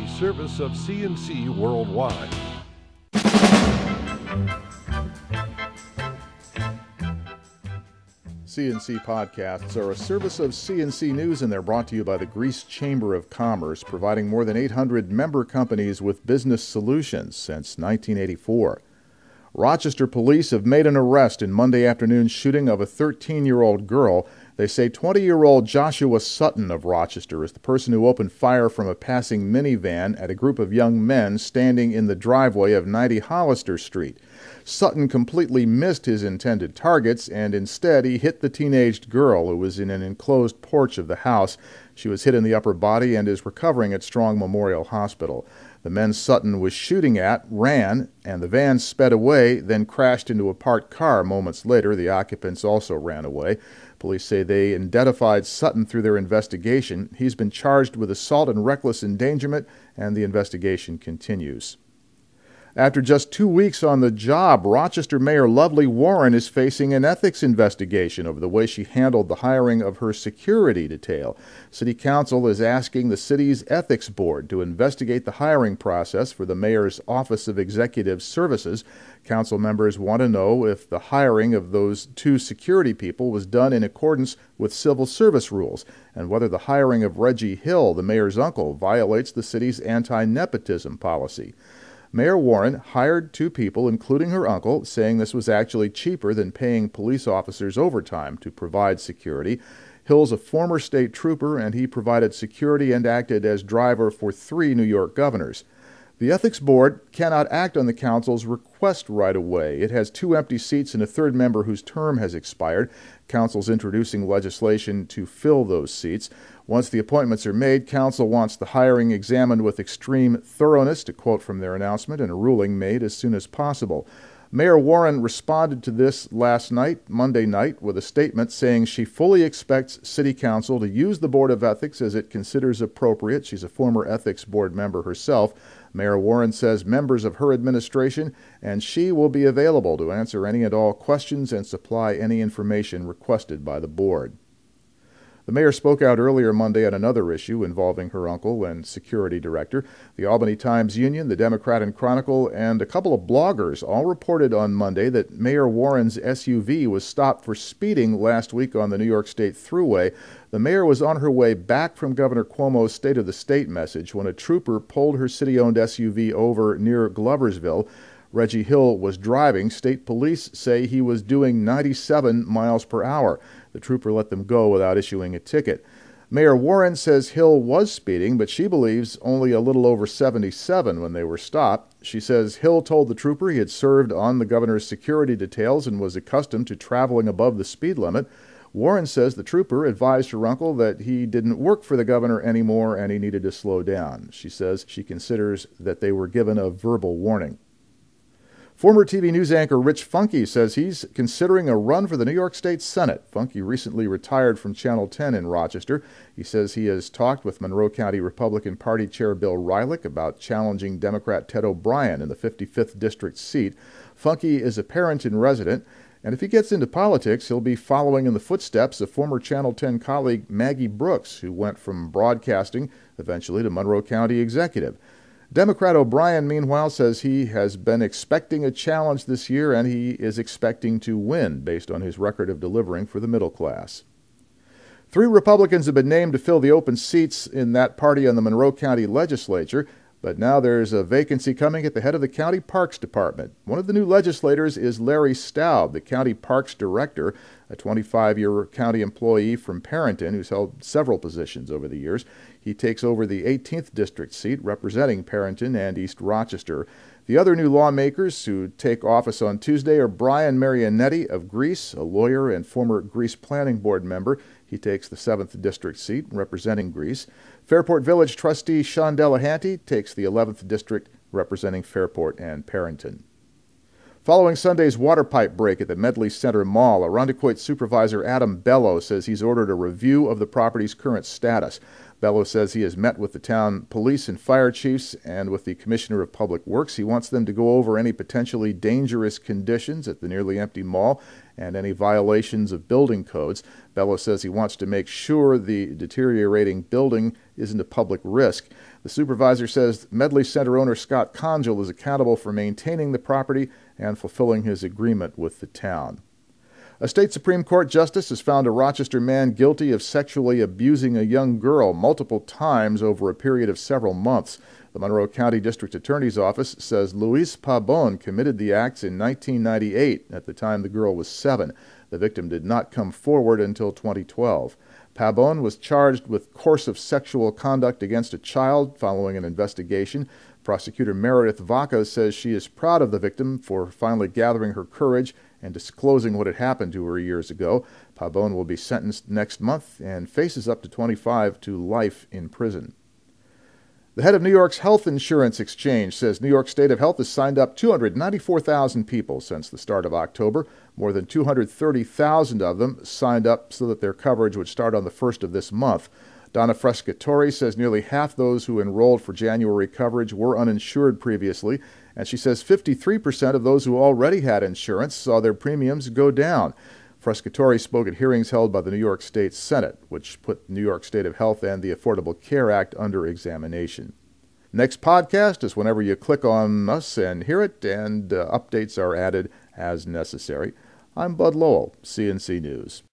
a service of CNC Worldwide. CNC Podcasts are a service of CNC News, and they're brought to you by the Greece Chamber of Commerce, providing more than 800 member companies with business solutions since 1984. Rochester police have made an arrest in Monday afternoon's shooting of a 13-year-old girl. They say 20-year-old Joshua Sutton of Rochester is the person who opened fire from a passing minivan at a group of young men standing in the driveway of 90 Hollister Street. Sutton completely missed his intended targets, and instead he hit the teenaged girl who was in an enclosed porch of the house. She was hit in the upper body and is recovering at Strong Memorial Hospital. The men Sutton was shooting at ran, and the van sped away, then crashed into a parked car. Moments later, the occupants also ran away. Police say they identified Sutton through their investigation. He's been charged with assault and reckless endangerment, and the investigation continues. After just 2 weeks on the job, Rochester Mayor Lovely Warren is facing an ethics investigation over the way she handled the hiring of her security detail. City Council is asking the city's ethics board to investigate the hiring process for the mayor's Office of Executive Services. Council members want to know if the hiring of those two security people was done in accordance with civil service rules, and whether the hiring of Reggie Hill, the mayor's uncle, violates the city's anti-nepotism policy. Mayor Warren hired two people, including her uncle, saying this was actually cheaper than paying police officers overtime to provide security. Hill's a former state trooper, and he provided security and acted as driver for 3 New York governors. The Ethics Board cannot act on the council's request right away. It has 2 empty seats and a third member whose term has expired. Council's introducing legislation to fill those seats. Once the appointments are made, Council wants the hiring examined with extreme thoroughness, to quote from their announcement, and a ruling made as soon as possible. Mayor Warren responded to this last night, Monday night, with a statement saying she fully expects City Council to use the Board of Ethics as it considers appropriate. She's a former Ethics Board member herself. Mayor Warren says members of her administration and she will be available to answer any and all questions and supply any information requested by the board. The mayor spoke out earlier Monday on another issue involving her uncle and security director. The Albany Times-Union, the Democrat and Chronicle, and a couple of bloggers all reported on Monday that Mayor Warren's SUV was stopped for speeding last week on the New York State Thruway. The mayor was on her way back from Governor Cuomo's State of the State message when a trooper pulled her city-owned SUV over near Gloversville. Reggie Hill was driving. State police say he was doing 97 miles per hour. The trooper let them go without issuing a ticket. Mayor Warren says Hill was speeding, but she believes only a little over 77 when they were stopped. She says Hill told the trooper he had served on the governor's security details and was accustomed to traveling above the speed limit. Warren says the trooper advised her uncle that he didn't work for the governor anymore and he needed to slow down. She says she considers that they were given a verbal warning. Former TV news anchor Rich Funke says he's considering a run for the New York State Senate. Funke recently retired from Channel 10 in Rochester. He says he has talked with Monroe County Republican Party Chair Bill Reilich about challenging Democrat Ted O'Brien in the 55th District seat. Funke is a parent and resident, and if he gets into politics, he'll be following in the footsteps of former Channel 10 colleague Maggie Brooks, who went from broadcasting eventually to Monroe County executive. Democrat O'Brien, meanwhile, says he has been expecting a challenge this year and he is expecting to win based on his record of delivering for the middle class. 3 Republicans have been named to fill the open seats in that party on the Monroe County legislature, but now there's a vacancy coming at the head of the County Parks Department. One of the new legislators is Larry Staub, the County Parks Director, a 25-year county employee from Perrinton who's held several positions over the years. He takes over the 18th District seat representing Perrinton and East Rochester. The other new lawmakers who take office on Tuesday are Brian Marianetti of Greece, a lawyer and former Greece Planning Board member. He takes the 7th District seat representing Greece. Fairport Village trustee Sean Delahanty takes the 11th District representing Fairport and Perrinton. Following Sunday's water pipe break at the Medley Center Mall, Irondequoit Supervisor Adam Bello says he's ordered a review of the property's current status. Bello says he has met with the town police and fire chiefs and with the Commissioner of Public Works. He wants them to go over any potentially dangerous conditions at the nearly empty mall and any violations of building codes. Bello says he wants to make sure the deteriorating building isn't a public risk. The supervisor says Medley Center owner Scott Conjal is accountable for maintaining the property and fulfilling his agreement with the town. A state Supreme Court justice has found a Rochester man guilty of sexually abusing a young girl multiple times over a period of several months. The Monroe County District Attorney's Office says Luis Pabon committed the acts in 1998. At the time, the girl was 7. The victim did not come forward until 2012. Pabon was charged with course of sexual conduct against a child following an investigation. Prosecutor Meredith Vaca says she is proud of the victim for finally gathering her courage and disclosing what had happened to her years ago. Pabon will be sentenced next month and faces up to 25 to life in prison. The head of New York's health insurance exchange says New York State of Health has signed up 294,000 people since the start of October. More than 230,000 of them signed up so that their coverage would start on the 1st of this month. Donna Frescatori says nearly half those who enrolled for January coverage were uninsured previously, and she says 53% of those who already had insurance saw their premiums go down. Frescatori spoke at hearings held by the New York State Senate, which put New York State of Health and the Affordable Care Act under examination. Next podcast is whenever you click on us and hear it, and updates are added as necessary. I'm Bud Lowell, CNC News.